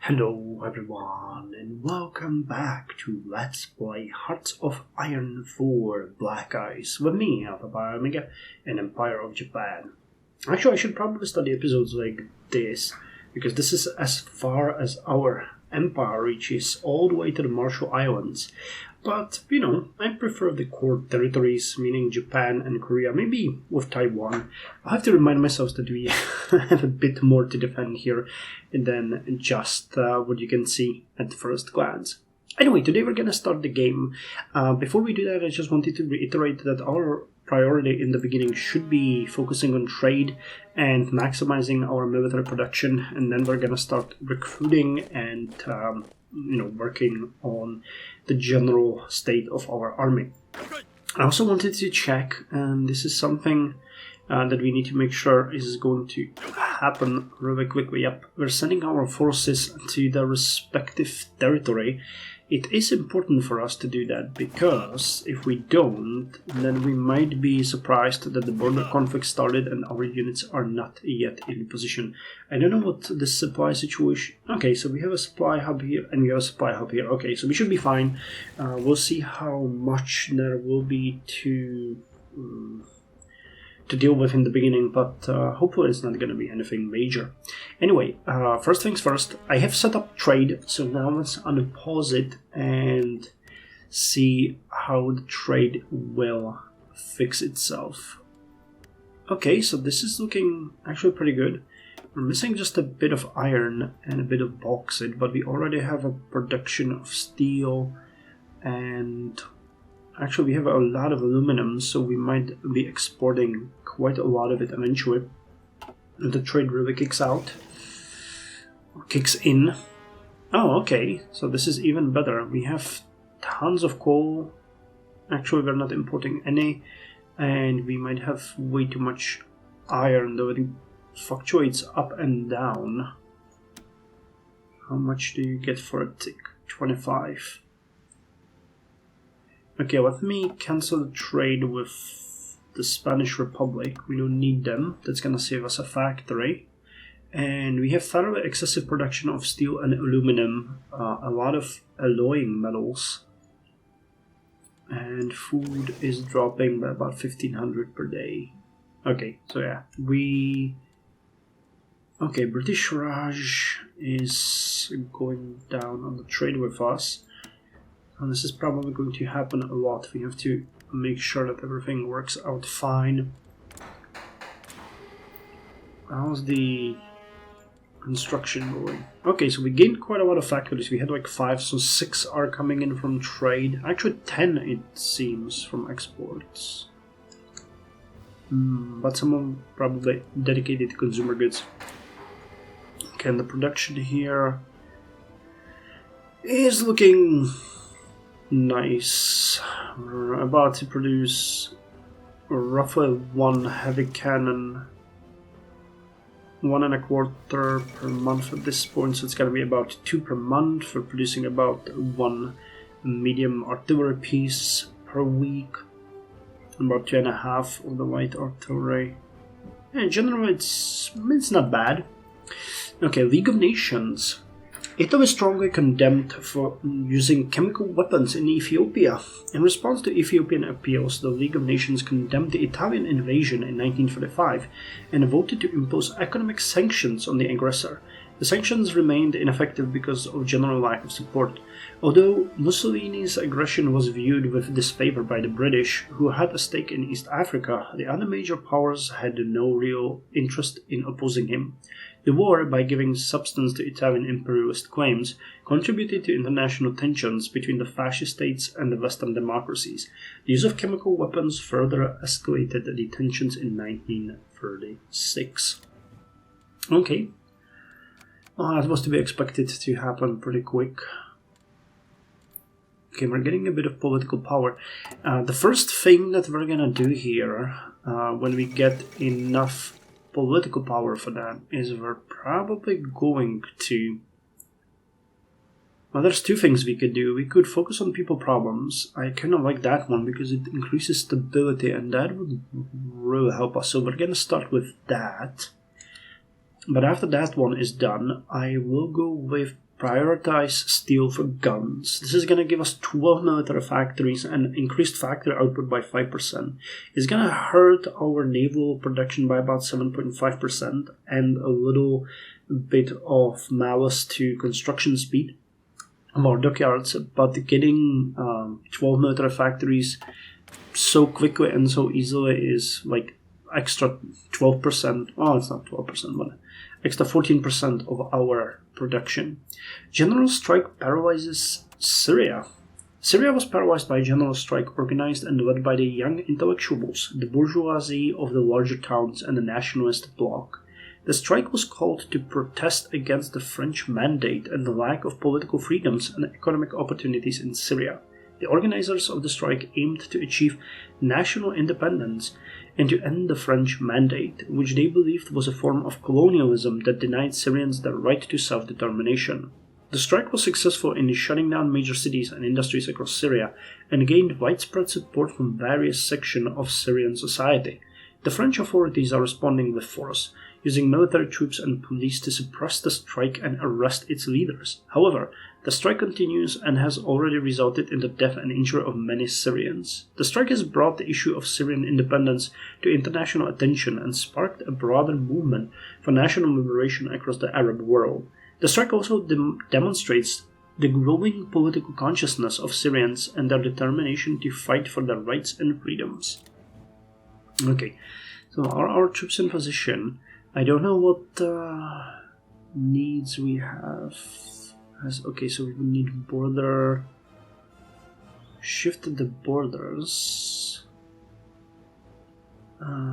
Hello everyone and welcome back to Let's Play Hearts of Iron 4 Black Ice with me, Alpha Pi Omega, and Empire of Japan. Actually, I should probably study episodes like this, because this is as far as our empire reaches, all the way to the Marshall Islands. But, I prefer the core territories, meaning Japan and Korea, maybe with Taiwan. I have to remind myself that we have a bit more to defend here than just what you can see at first glance. Anyway, today we're going to start the game. Before we do that, I just wanted to reiterate that our priority in the beginning should be focusing on trade and maximizing our military production, and then we're going to start recruiting and working on the general state of our army. I also wanted to check, and this is something that we need to make sure is going to happen really quickly. Yep, we're sending our forces to the respective territory. It is important for us to do that, because if we don't, then we might be surprised that the border conflict started and our units are not yet in position. I don't know what the supply situation... Okay, so we have a supply hub here and we have a supply hub here. Okay, so we should be fine. We'll see how much there will be to deal with in the beginning, but hopefully it's not going to be anything major. Anyway, first things first, I have set up trade, so now let's unpause it and see how the trade will fix itself. Okay, so this is looking actually pretty good. We're missing just a bit of iron and a bit of bauxite, but we already have a production of steel, and actually we have a lot of aluminum, so we might be exporting quite a lot of it eventually. And the trade really kicks in. Oh, okay, so this is even better. We have tons of coal. Actually, we're not importing any, and we might have way too much iron, though it fluctuates up and down. How much do you get for a tick? 25. Okay, let me cancel the trade with the Spanish Republic. We don't need them. That's gonna save us a factory. And we have fairly excessive production of steel and aluminum, a lot of alloying metals. And food is dropping by about 1,500 per day. Okay, so yeah, Okay, British Raj is going down on the trade with us. And this is probably going to happen a lot. We have to make sure that everything works out fine. How's the construction going? Okay, so we gained quite a lot of factories. We had like 5, so 6 are coming in from trade. Actually 10 it seems from exports. But some of them probably dedicated to consumer goods. Okay, and the production here is looking nice. We're about to produce roughly 1 heavy cannon, 1.25 per month at this point, so it's gonna be about 2 per month. We're producing about 1 medium artillery piece per week, about 2.5 of the light artillery. And generally it's not bad. Okay, League of Nations. Italy is strongly condemned for using chemical weapons in Ethiopia. In response to Ethiopian appeals, the League of Nations condemned the Italian invasion in 1945 and voted to impose economic sanctions on the aggressor. The sanctions remained ineffective because of general lack of support. Although Mussolini's aggression was viewed with disfavor by the British, who had a stake in East Africa, the other major powers had no real interest in opposing him. The war, by giving substance to Italian imperialist claims, contributed to international tensions between the fascist states and the Western democracies. The use of chemical weapons further escalated the tensions in 1936. Okay. Well, that was to be expected to happen pretty quick. Okay, we're getting a bit of political power. The first thing that we're gonna do here, when we get enough political power for that, is we're probably going to... Well, there's 2 things we could do. We could focus on people problems. I kind of like that one because it increases stability, and that would really help us. So we're gonna start with that. But after that one is done, I will go with prioritize steel for guns. This is going to give us 12 military factories and increased factory output by 5%. It's going to hurt our naval production by about 7.5% and a little bit of malice to construction speed of our dockyards, but getting 12 military factories so quickly and so easily is like extra 12%. Oh, it's not 12%, but extra 14% of our production. General strike paralyzes Syria. Syria was paralyzed by a general strike organized and led by the young intellectuals, the bourgeoisie of the larger towns, and the nationalist bloc. The strike was called to protest against the French mandate and the lack of political freedoms and economic opportunities in Syria. The organizers of the strike aimed to achieve national independence and to end the French mandate, which they believed was a form of colonialism that denied Syrians their right to self-determination. The strike was successful in shutting down major cities and industries across Syria and gained widespread support from various sections of Syrian society. The French authorities are responding with force, using military troops and police to suppress the strike and arrest its leaders. However, the strike continues and has already resulted in the death and injury of many Syrians. The strike has brought the issue of Syrian independence to international attention and sparked a broader movement for national liberation across the Arab world. The strike also demonstrates the growing political consciousness of Syrians and their determination to fight for their rights and freedoms. Okay, so are our troops in position? I don't know what needs we have. Okay, so we need border. Shift the borders.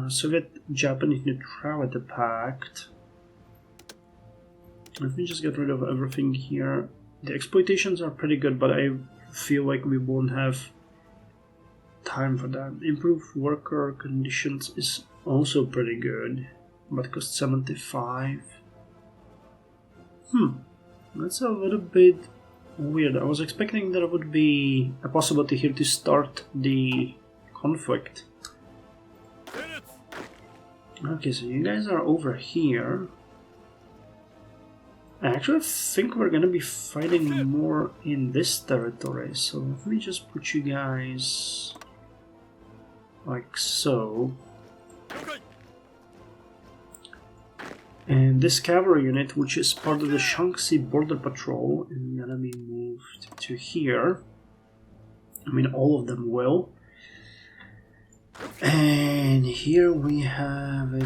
Soviet-Japanese neutrality pact. Let me just get rid of everything here. The exploitations are pretty good, but I feel like we won't have time for that. Improve worker conditions is also pretty good, but costs 75. That's a little bit weird. I was expecting there would be a possibility here to start the conflict. Okay, so you guys are over here. I actually think we're gonna be fighting more in this territory, so let me just put you guys like so. And this cavalry unit, which is part of the Shaanxi Border Patrol, is gonna be moved to here. I mean, all of them will. And here we have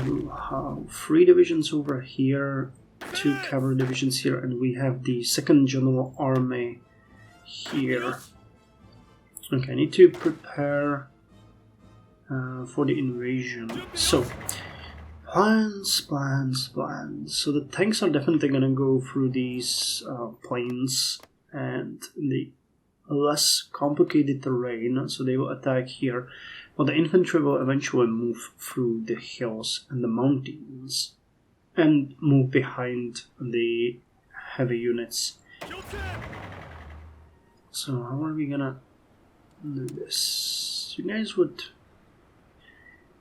3 divisions over here, 2 cavalry divisions here, and we have the 2nd General Army here. Okay, I need to prepare for the invasion. So, plans. So the tanks are definitely gonna go through these plains and the less complicated terrain, so they will attack here. But the infantry will eventually move through the hills and the mountains and move behind the heavy units. So how are we gonna do this? You guys would...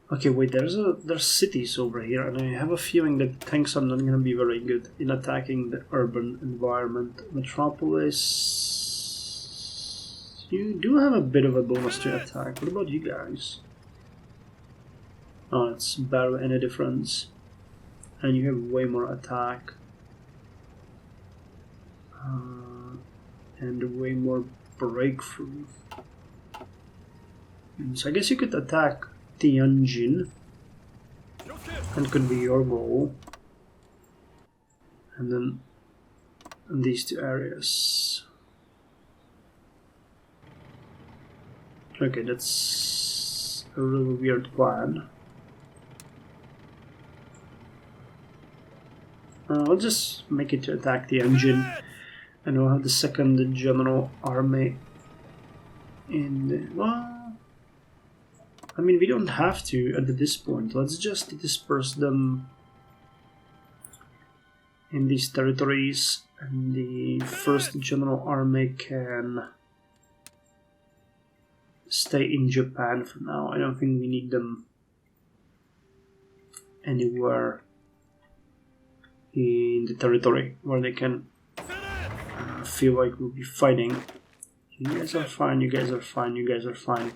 Okay, wait, there's cities over here, and I have a feeling that tanks are not gonna be very good in attacking the urban environment. Metropolis... You do have a bit of a bonus to attack. What about you guys? Oh, it's barely any difference. And you have way more attack. And way more breakthrough. So I guess you could attack Tianjin. And could be your goal. And then these 2 areas. Okay, that's a really weird plan. I'll just make it to attack the engine, and we'll have the 2nd General Army in the... Well, I mean, we don't have to at this point. Let's just disperse them in these territories, and the 1st General Army can stay in Japan for now. I don't think we need them anywhere in the territory where they can feel like we'll be fighting. You guys are fine, you guys are fine, you guys are fine.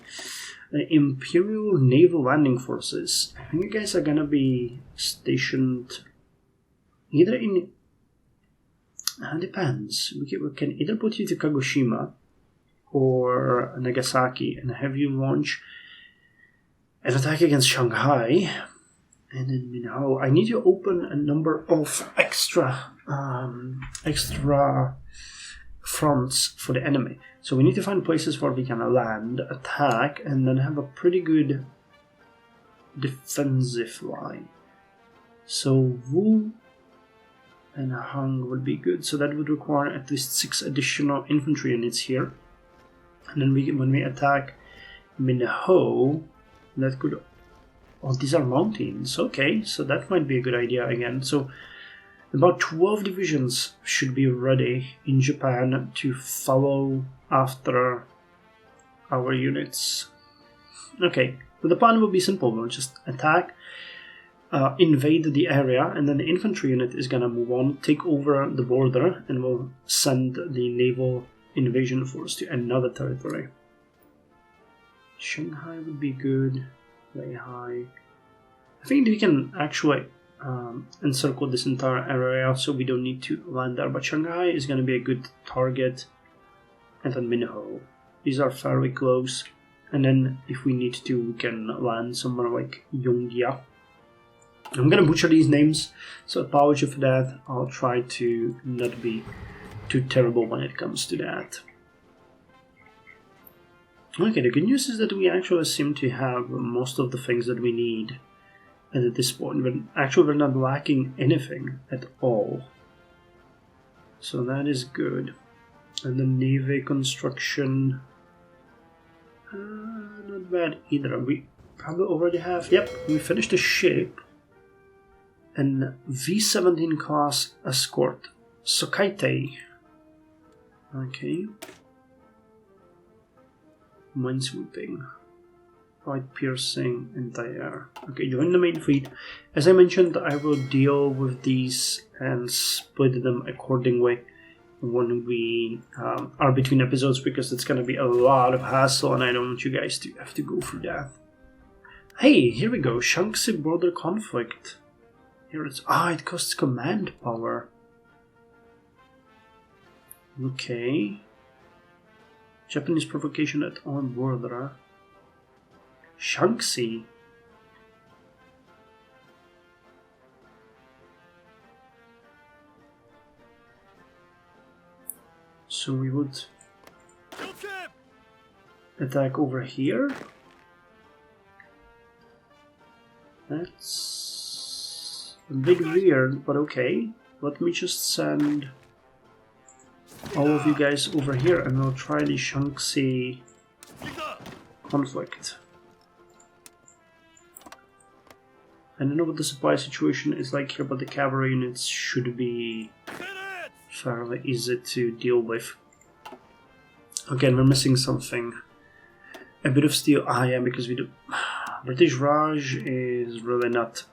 Imperial Naval Landing Forces. I think you guys are gonna be stationed either in... depends. We can either put you to Kagoshima or Nagasaki and have you launch an attack against Shanghai. And then Minho, I need to open a number of extra fronts for the enemy. So we need to find places where we can land, attack, and then have a pretty good defensive line. So Wu and Hung would be good. So that would require at least 6 additional infantry units here. And then when we attack Minho, that could... Oh, these are mountains. Okay, so that might be a good idea again. So about 12 divisions should be ready in Japan to follow after our units. Okay, but the plan will be simple. We'll just attack, invade the area, and then the infantry unit is gonna move on, take over the border, and we'll send the naval invasion force to another territory. Shanghai would be good. Weihai. I think we can actually encircle this entire area, so we don't need to land there. But Shanghai is going to be a good target, and then Minho. These are fairly close. And then, if we need to, we can land somewhere like Yongya. I'm going to butcher these names, so apology for that. I'll try to not be too terrible when it comes to that. Okay, the good news is that we actually seem to have most of the things that we need. And at this point, we're not lacking anything at all. So that is good. And the Navy construction, not bad either. We probably already have, yep, we finished the ship. An V-17 class escort, Sokaitei. Okay. Minesweeping, light piercing, anti-air. Okay, join the main fleet. As I mentioned, I will deal with these and split them accordingly when we are between episodes, because it's going to be a lot of hassle and I don't want you guys to have to go through that. Hey, here we go. Shaanxi border conflict. Here it's... it costs command power. Okay. Japanese provocation at on border. Shaanxi. So we would attack over here. That's a bit weird, but okay. Let me just send all of you guys over here and we'll try the Shaanxi conflict. I don't know what the supply situation is like here, but the cavalry units should be fairly easy to deal with. Again, we're missing something. A bit of steel. Yeah, because we do... British Raj is really not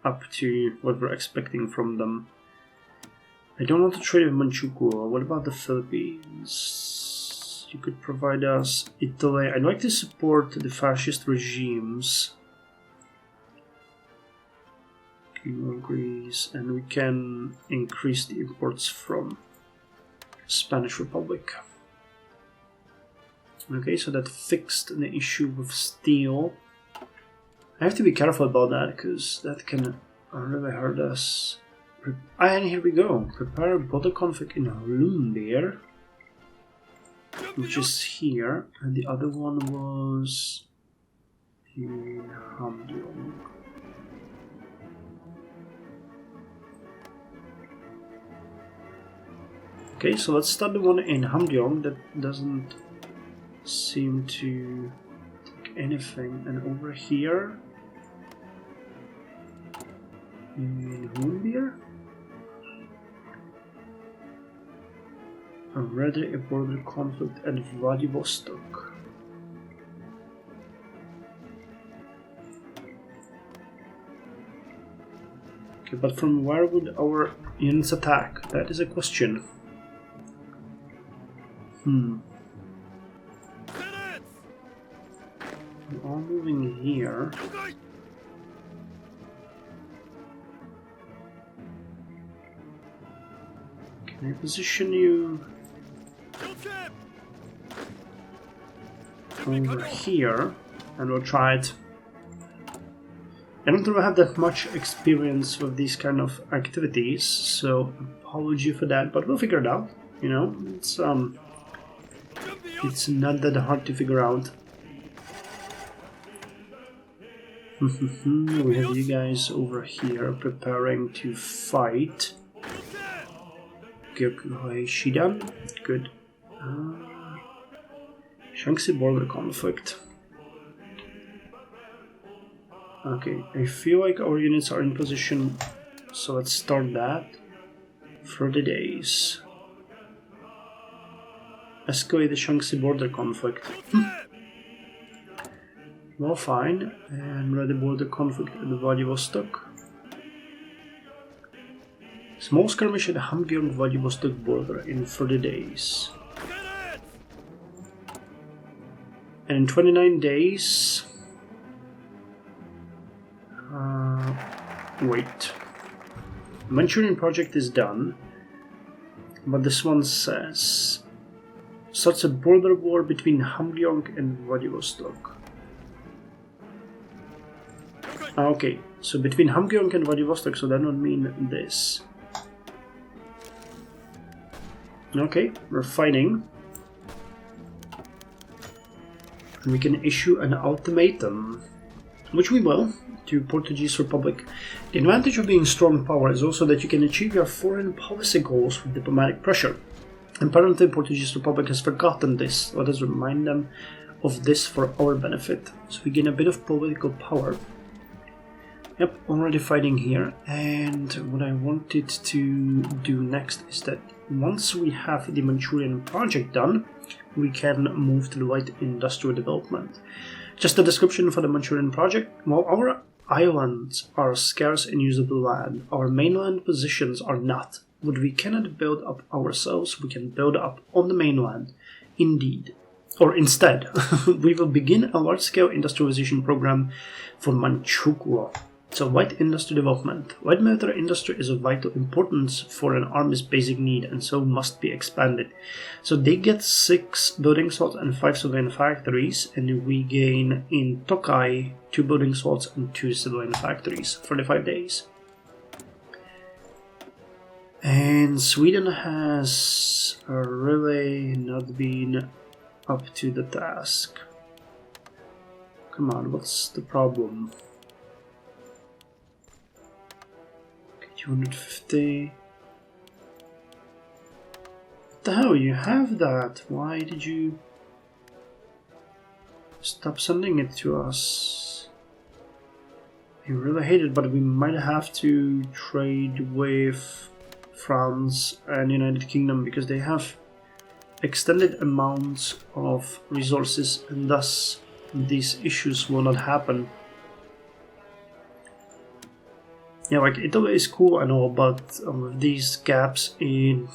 up to what we're expecting from them. I don't want to trade with Manchukuo. What about the Philippines? You could provide us Italy. I'd like to support the fascist regimes. Greece, and we can increase the imports from Spanish Republic. Okay, so that fixed the issue with steel. I have to be careful about that because that can really hurt us. And here we go. Prepare border conflict in Lumbeer, which is here, and the other one was in Hamgyong. Okay, so let's start the one in Hamgyong that doesn't seem to take anything. And over here in Lumbeer, already a border conflict at Vladivostok. Okay, but from where would our units attack? That is a question. We are moving here. Can I position you over here? And we'll try it. I don't really have that much experience with these kind of activities, so apology for that, but we'll figure it out. You know, it's not that hard to figure out. We have you guys over here preparing to fight. Shidan, good. Shanxi border conflict. Okay, I feel like our units are in position, so let's start that. For the days. Escalate the Shanxi border conflict. Well, fine. And ready border conflict at Vladivostok. Small skirmish at the Hamgyong-Vladivostok border in 30 days. And in 29 days... wait. The Manchurian project is done. But this one says... starts a border war between Hamgyong and Vladivostok. Okay, so between Hamgyong and Vladivostok, so that would mean this. Okay, we're fighting. And we can issue an ultimatum, which we will, to Portuguese Republic. The advantage of being strong power is also that you can achieve your foreign policy goals with diplomatic pressure. Apparently, Portuguese Republic has forgotten this. Let us remind them of this for our benefit. So we gain a bit of political power. Yep, already fighting here. And what I wanted to do next is that once we have the Manchurian project done, we can move to the light industrial development. Just a description for the Manchurian project. While our islands are scarce and usable land, our mainland positions are not. What we cannot build up ourselves, we can build up on the mainland. Indeed. Or instead, we will begin a large-scale industrialization program for Manchukuo. So light industry development. Light military industry is of vital importance for an army's basic need and so must be expanded. So they get 6 building slots and 5 civilian factories, and we gain in Tokai 2 building slots and 2 civilian factories for the 5 days. And Sweden has really not been up to the task. Come on, what's the problem? 250. What the hell, you have that? Why did you stop sending it to us? I really hate it, but we might have to trade with France and United Kingdom because they have extended amounts of resources and thus these issues will not happen. Yeah, like Italy is cool and all, but with these gaps in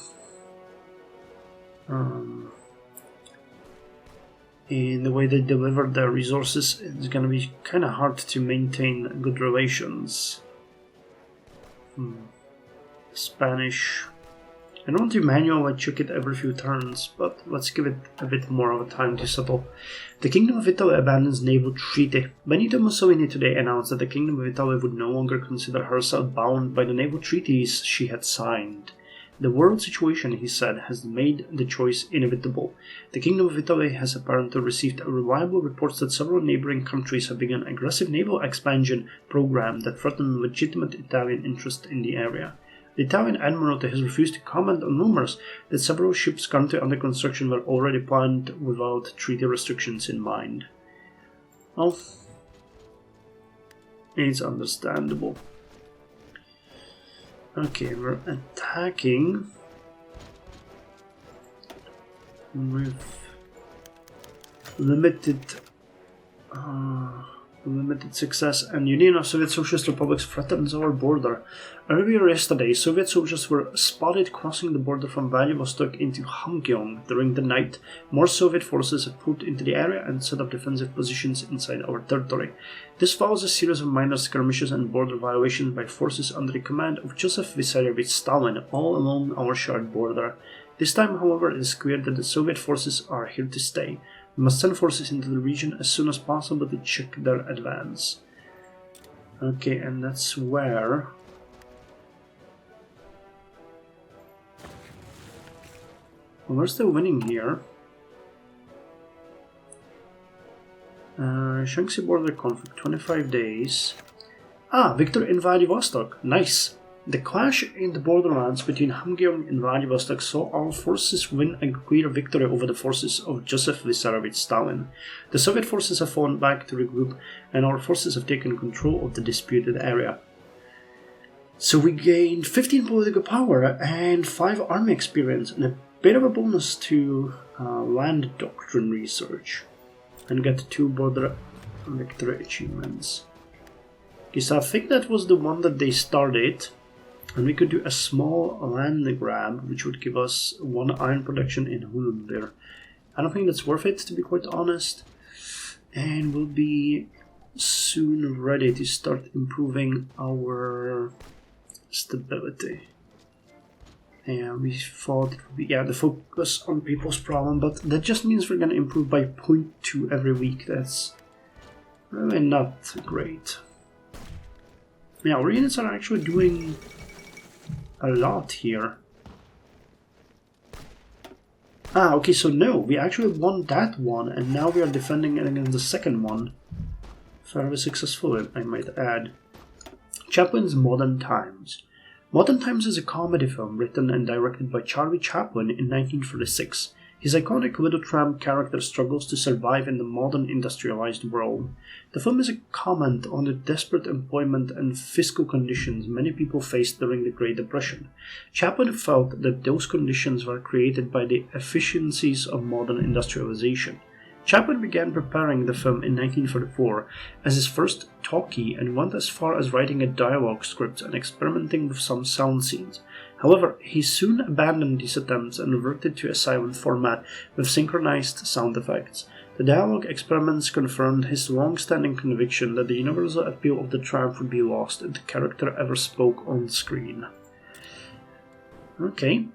the way they deliver their resources, it's gonna be kind of hard to maintain good relations. Spanish. I don't want to manually check it every few turns, but let's give it a bit more of a time to settle. The Kingdom of Italy abandons naval treaty. Benito Mussolini today announced that the Kingdom of Italy would no longer consider herself bound by the naval treaties she had signed. The world situation, he said, has made the choice inevitable. The Kingdom of Italy has apparently received reliable reports that several neighboring countries have begun aggressive naval expansion program that threaten legitimate Italian interest in the area. The Italian Admiralty has refused to comment on rumors that several ships currently under construction were already planned without treaty restrictions in mind. Well, it's understandable. Okay, we're attacking with limited limited success, and Union of Soviet Socialist Republics threatens our border. Earlier yesterday, Soviet soldiers were spotted crossing the border from Vladivostok into Hakkō during the night. More Soviet forces have pulled into the area and set up defensive positions inside our territory. This follows a series of minor skirmishes and border violations by forces under the command of Joseph Vissarionovich Stalin, all along our shared border. This time, however, it is clear that the Soviet forces are here to stay. We must send forces into the region as soon as possible to check their advance. Okay, and that's where... Well, we're still winning here. Shaanxi border conflict, 25 days. Ah, victory in Vladivostok. Nice. The clash in the borderlands between Hakkō and Vladivostok saw our forces win a clear victory over the forces of Joseph Vissarionovich Stalin. The Soviet forces have fallen back to regroup, and our forces have taken control of the disputed area. So we gained 15 political power and 5 army experience, and a bit of a bonus to land doctrine research, and get 2 border victory achievements. Okay, so I think that was the one that they started. And we could do a small land grab, which would give us 1 iron production in Hulundir. I don't think that's worth it, to be quite honest. And we'll be soon ready to start improving our stability. And we thought it would be, the focus on people's problem, but that just means we're going to improve by 0.2 every week. That's really not great. Yeah, our units are actually doing a lot here. Ah, okay, so no, we actually won that one, and now we are defending against the second one. Fairly successful, I might add. Chaplin's Modern Times. Modern Times is a comedy film written and directed by Charlie Chaplin in 1936. His iconic little tramp character struggles to survive in the modern industrialized world. The film is a comment on the desperate employment and fiscal conditions many people faced during the Great Depression. Chaplin felt that those conditions were created by the efficiencies of modern industrialization. Chaplin began preparing the film in 1944 as his first talkie and went as far as writing a dialogue script and experimenting with some sound scenes. However, he soon abandoned these attempts and reverted to a silent format with synchronized sound effects. The dialogue experiments confirmed his long-standing conviction that the universal appeal of the tramp would be lost if the character ever spoke on screen. Okay.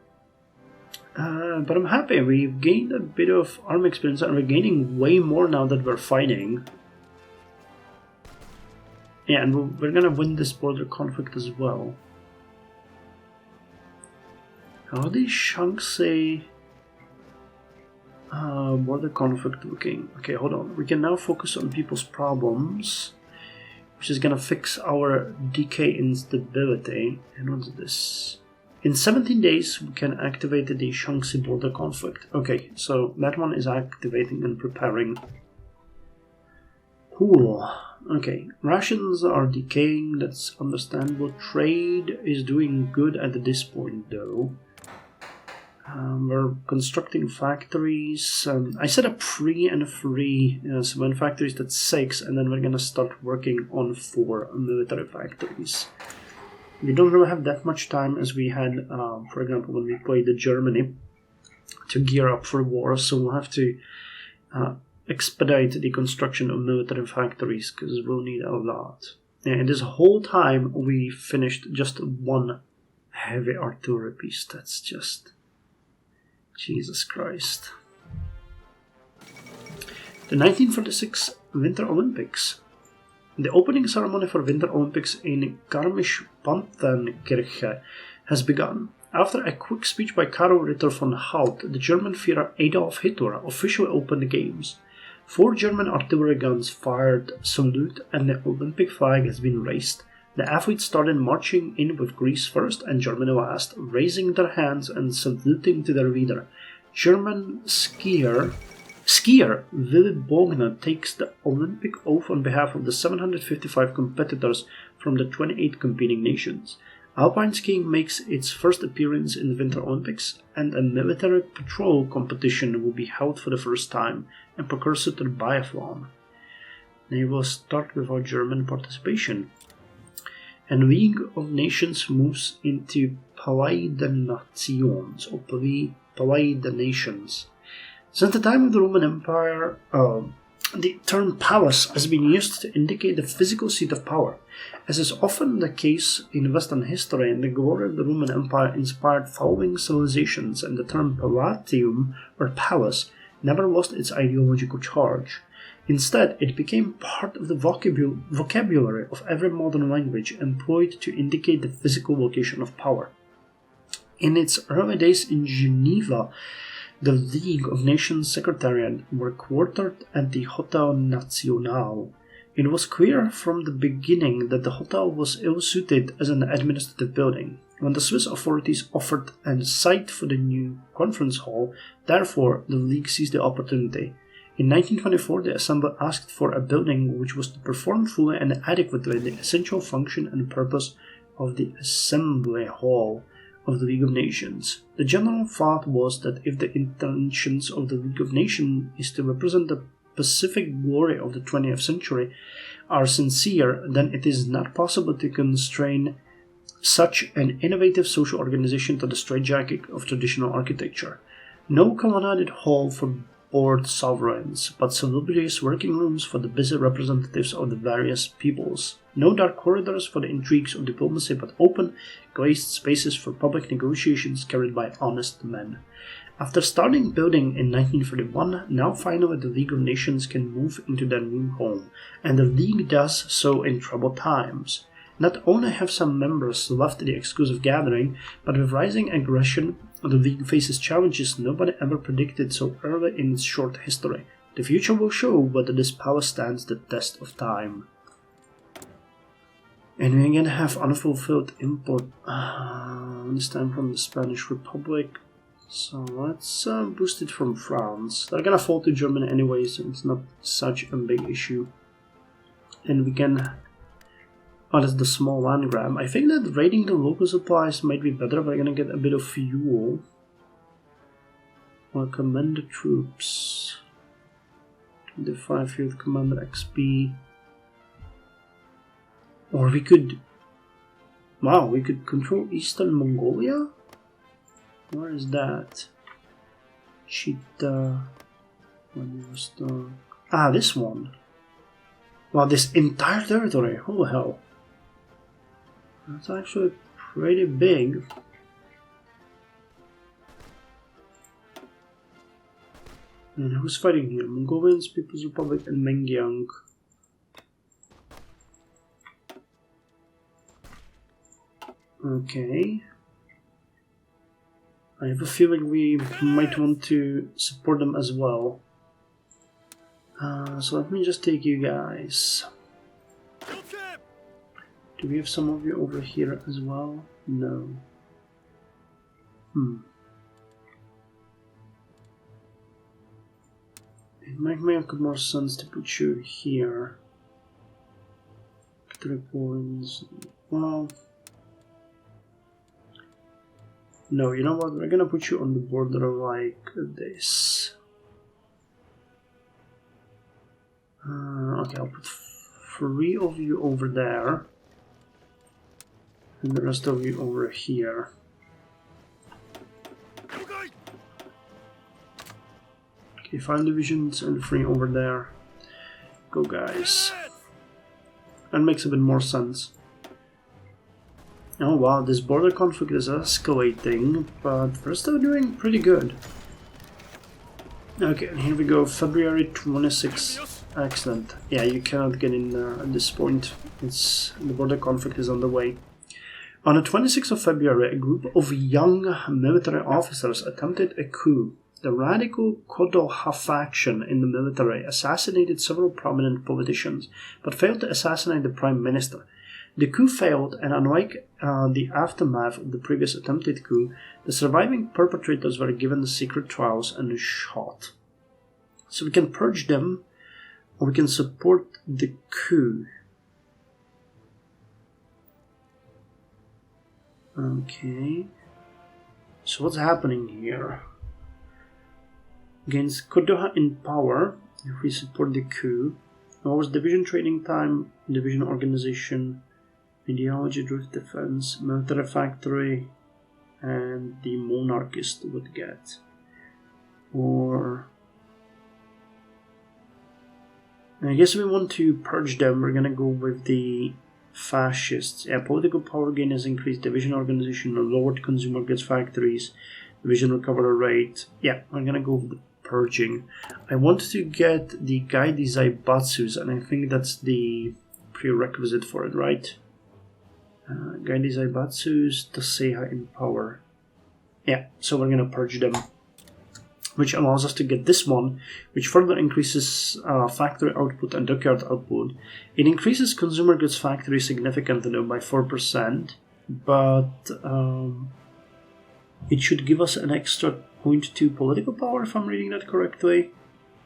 But I'm happy. We've gained a bit of army experience and we're gaining way more now that we're fighting. Yeah, and we're gonna win this border conflict as well. How are these Shaanxi border conflict looking? Okay, hold on. We can now focus on people's problems, which is gonna fix our decay instability. And what's this? In 17 days, we can activate the Shaanxi border conflict. Okay, so that one is activating and preparing. Cool. Okay, rations are decaying, that's understandable. Trade is doing good at this point, though. We're constructing factories. I set up 3 and 3, so when factories that's 6, and then we're gonna start working on 4 military factories. We don't really have that much time as we had, for example, when we played Germany, to gear up for war, so we'll have to expedite the construction of military factories, because we'll need a lot. And this whole time we finished just 1 heavy artillery piece. That's just... Jesus Christ. The 1946 Winter Olympics. The opening ceremony for Winter Olympics in Garmisch-Partenkirche has begun. After a quick speech by Karl Ritter von Haupt, the German Führer Adolf Hitler officially opened the games. 4 German artillery guns fired salute and the Olympic flag has been raised. The athletes started marching in with Greece first and Germany last, raising their hands and saluting to their leader. German skier Willy Bogner takes the Olympic oath on behalf of the 755 competitors from the 28 competing nations. Alpine skiing makes its first appearance in the Winter Olympics, and a military patrol competition will be held for the first time, a precursor to the biathlon. They will start without German participation. And League of Nations moves into Palais des Nations, or Palais des Nations. Since the time of the Roman Empire, the term palace has been used to indicate the physical seat of power. As is often the case in Western history, the glory of the Roman Empire inspired following civilizations, and the term palatium, or palace, never lost its ideological charge. Instead, it became part of the vocabulary of every modern language employed to indicate the physical location of power. In its early days in Geneva, the League of Nations Secretariat were quartered at the Hotel National. It was clear from the beginning that the hotel was ill-suited as an administrative building. When the Swiss authorities offered a site for the new conference hall, therefore, the League seized the opportunity. In 1924, the Assembly asked for a building which was to perform fully and adequately the essential function and purpose of the Assembly Hall of the League of Nations. The general thought was that if the intentions of the League of Nations is to represent the Pacific glory of the 20th century are sincere, then it is not possible to constrain such an innovative social organization to the straitjacket of traditional architecture. No colonnaded hall for bored sovereigns, but salubrious working rooms for the busy representatives of the various peoples. No dark corridors for the intrigues of diplomacy, but open, glazed spaces for public negotiations carried by honest men. After starting building in 1931, now finally the League of Nations can move into their new home, and the League does so in troubled times. Not only have some members left the exclusive gathering, but with rising aggression, the League faces challenges nobody ever predicted so early in its short history. The future will show whether this power stands the test of time. And we again have unfulfilled import, this time from the Spanish Republic. So let's boost it from France. They're gonna fall to Germany anyway, so it's not such a big issue. And we can... Oh, that's the small land grab. I think that raiding the local supplies might be better, but I'm gonna get a bit of fuel. Or command the troops. 25 field commander XP. Or we could... Wow, we could control Eastern Mongolia? Where is that? Cheetah... Ah, this one. Wow, this entire territory. Holy hell. That's actually pretty big. And who's fighting here? Mongolians, People's Republic, and Mengyang. Okay. I have a feeling we might want to support them as well. So let me just take you guys. Do we have some of you over here as well? No. It might make more sense to put you here. 3 points. Well... No, you know what? We're gonna put you on the border like this. Okay, I'll put 3 of you over there. And the rest of you over here. Okay, 5 divisions and 3 over there. Go, guys. That makes a bit more sense. Oh wow, this border conflict is escalating, but we're still doing pretty good. Okay, here we go, February 26th. Excellent. Yeah, you cannot get in there at this point. The border conflict is on the way. On the 26th of February, a group of young military officers attempted a coup. The radical Kodoha faction in the military assassinated several prominent politicians, but failed to assassinate the prime minister. The coup failed, and unlike the aftermath of the previous attempted coup, the surviving perpetrators were given the secret trials and shot. So we can purge them, or we can support the coup. Okay. So what's happening here? Against Kodoha in power, if we support the coup, What was division training time, division organization, ideology, drift defense, military factory, and the monarchist would get? Or I guess we want to purge them. We're gonna go with the fascists. Yeah, political power gain has increased, division organization, lowered consumer goods factories, division recovery rate. Yeah, we're gonna go with the purging. I want to get the Gaidi Zaibatsus, and I think that's the prerequisite for it, right? Gaidi Zaibatsus, Taseha in power. Yeah, so we're gonna purge them, which allows us to get this one, which further increases factory output and dockyard output. It increases consumer goods factory significantly by 4%, but it should give us an extra 0.2 political power, if I'm reading that correctly,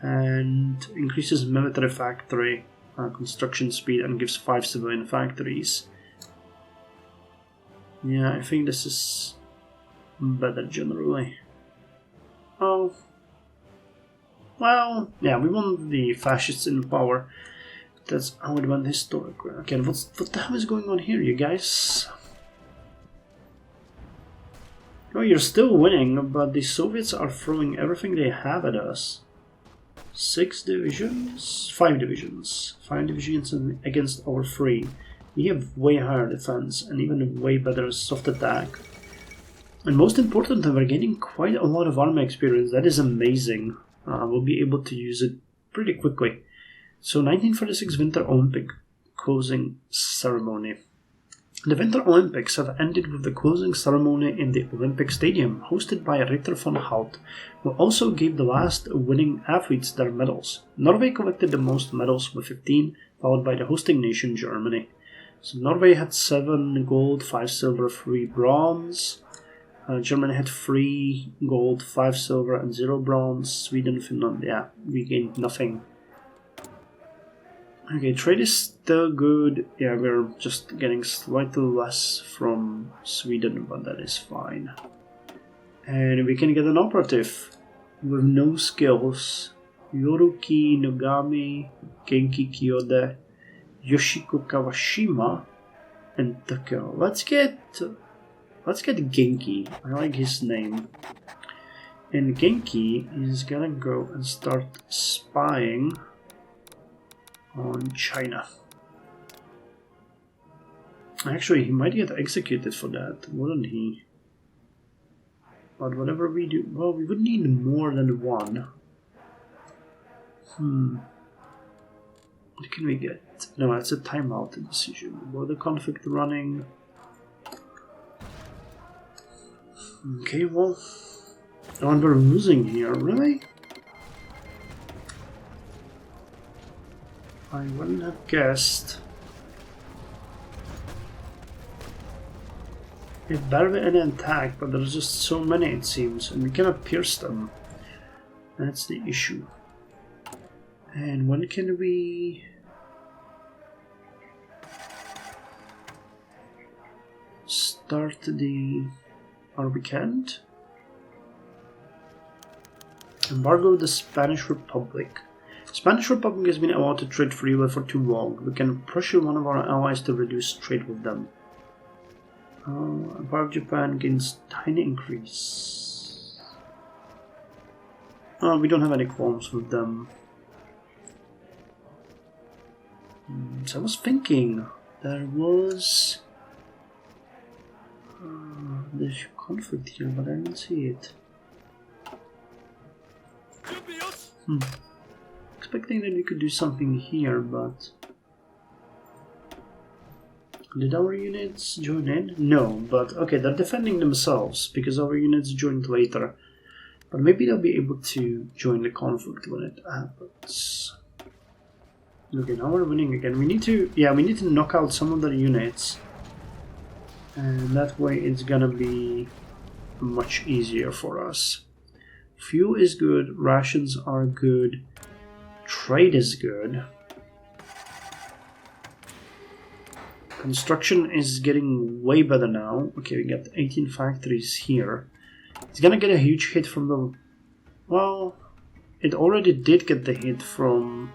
and increases military factory construction speed and gives 5 civilian factories. Yeah, I think this is better generally. Oh, well, yeah, we want the fascists in power. That's how it went historically. Okay, what the hell is going on here, you guys? Oh, you're still winning, but the Soviets are throwing everything they have at us. 6 divisions? 5 divisions. 5 divisions against our 3. We have way higher defense and even way better soft attack. And most importantly, we're getting quite a lot of army experience. That is amazing. We'll be able to use it pretty quickly. So 1946 Winter Olympic closing ceremony. The Winter Olympics have ended with the closing ceremony in the Olympic Stadium, hosted by Ritter von Hout, who also gave the last winning athletes their medals. Norway collected the most medals with 15, followed by the hosting nation Germany. So Norway had 7 gold, 5 silver, 3 bronze. Germany had 3 gold, 5 silver, and 0 bronze. Sweden, Finland, yeah, we gained nothing. Okay, trade is still good. Yeah, we're just getting slightly less from Sweden, but that is fine. And we can get an operative with no skills. Yoruki Nogami, Genki Kiyode, Yoshiko Kawashima, and Takeo. Let's get Genki. I like his name. And Genki is gonna go and start spying on China. Actually, he might get executed for that, wouldn't he? But whatever we do, well, we would need more than 1. What can we get? No, that's a timeout decision. Border conflict running. Okay, well, and we're losing here, really? I wouldn't have guessed. It better be an attack, but there's just so many, it seems, and we cannot pierce them. That's the issue. And when can we... start the... or we can't? Embargo the Spanish Republic. Spanish Republic has been allowed to trade freely for too long. We can pressure one of our allies to reduce trade with them. Empire of Japan gains tiny increase. We don't have any qualms with them. So I was thinking there was there's conflict here, but I didn't see it. Expecting that we could do something here, but did our units join in? No, but okay, they're defending themselves because our units joined later. But maybe they'll be able to join the conflict when it happens. Okay, now we're winning again. We need to knock out some of their units, and that way it's gonna be much easier for us. Fuel is good, rations are good, trade is good. Construction is getting way better now. Okay, we got 18 factories here. It's gonna get a huge hit from the... well, it already did get the hit from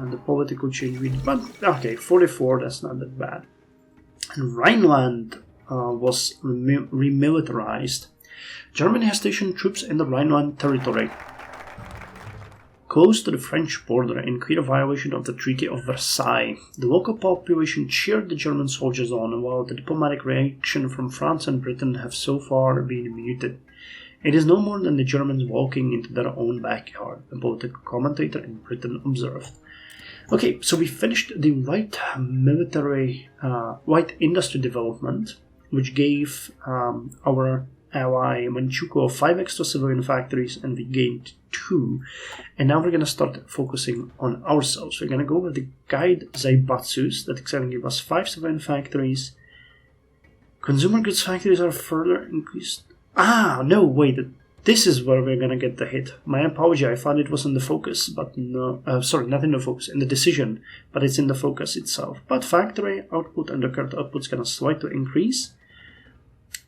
the political change we did. But okay, 44, that's not that bad. And Rhineland was remilitarized. Germany has stationed troops in the Rhineland territory, close to the French border, in clear violation of the Treaty of Versailles. The local population cheered the German soldiers on, while the diplomatic reaction from France and Britain have so far been muted. It is no more than the Germans walking into their own backyard, a political commentator in Britain observed. Okay, so we finished the light industry development, which gave our ally Manchukuo 5 extra civilian factories, and we gained 2. And now we're going to start focusing on ourselves. We're going to go with the guide Zaibatsus, that's going to give us 5 civilian factories. Consumer goods factories are further increased. No, wait, this is where we're going to get the hit. My apology, I thought it was in the focus, but no, sorry, not in the focus, in the decision, but it's in the focus itself. But factory output and the current output is going to slightly increase,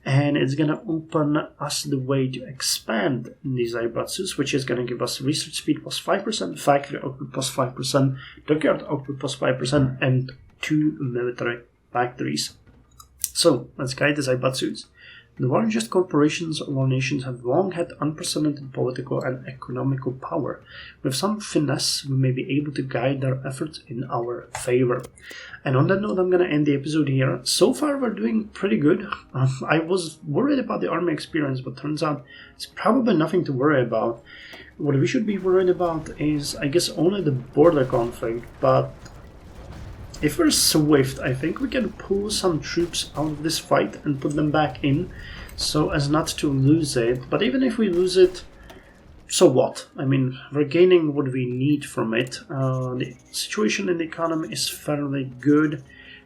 and it's going to open us the way to expand these Zaibatsus, which is going to give us research speed plus 5%, factory output plus 5%, dockyard output plus 5%, and 2 military factories. So, let's guide the Zaibatsus. The largest corporations of our nations have long had unprecedented political and economical power. With some finesse, we may be able to guide their efforts in our favor. And on that note, I'm going to end the episode here. So far, we're doing pretty good. I was worried about the army experience, but turns out it's probably nothing to worry about. What we should be worried about is, I guess, only the border conflict, but if we're swift, I think we can pull some troops out of this fight and put them back in, so as not to lose it. But even if we lose it, so what? I mean, we're gaining what we need from it. The situation in the economy is fairly good.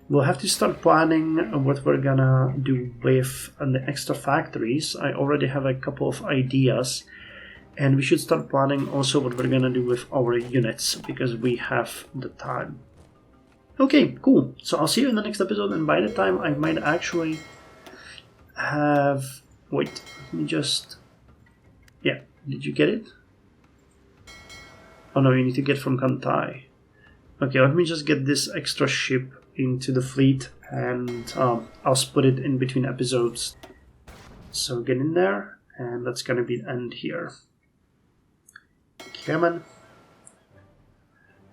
We'll have to start planning what we're gonna do with the extra factories. I already have a couple of ideas. And we should start planning also what we're gonna do with our units, because we have the time. Okay, cool. So I'll see you in the next episode, and by the time I might actually have... Wait, let me just... Yeah, did you get it? Oh no, you need to get from Kantai. Okay, let me just get this extra ship into the fleet, and I'll split it in between episodes. So get in there, and that's gonna be the end here. Come on.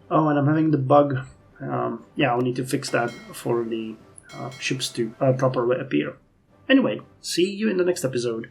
Oh, and I'm having the bug. Yeah, I'll need to fix that for the ships to properly appear. Anyway, see you in the next episode.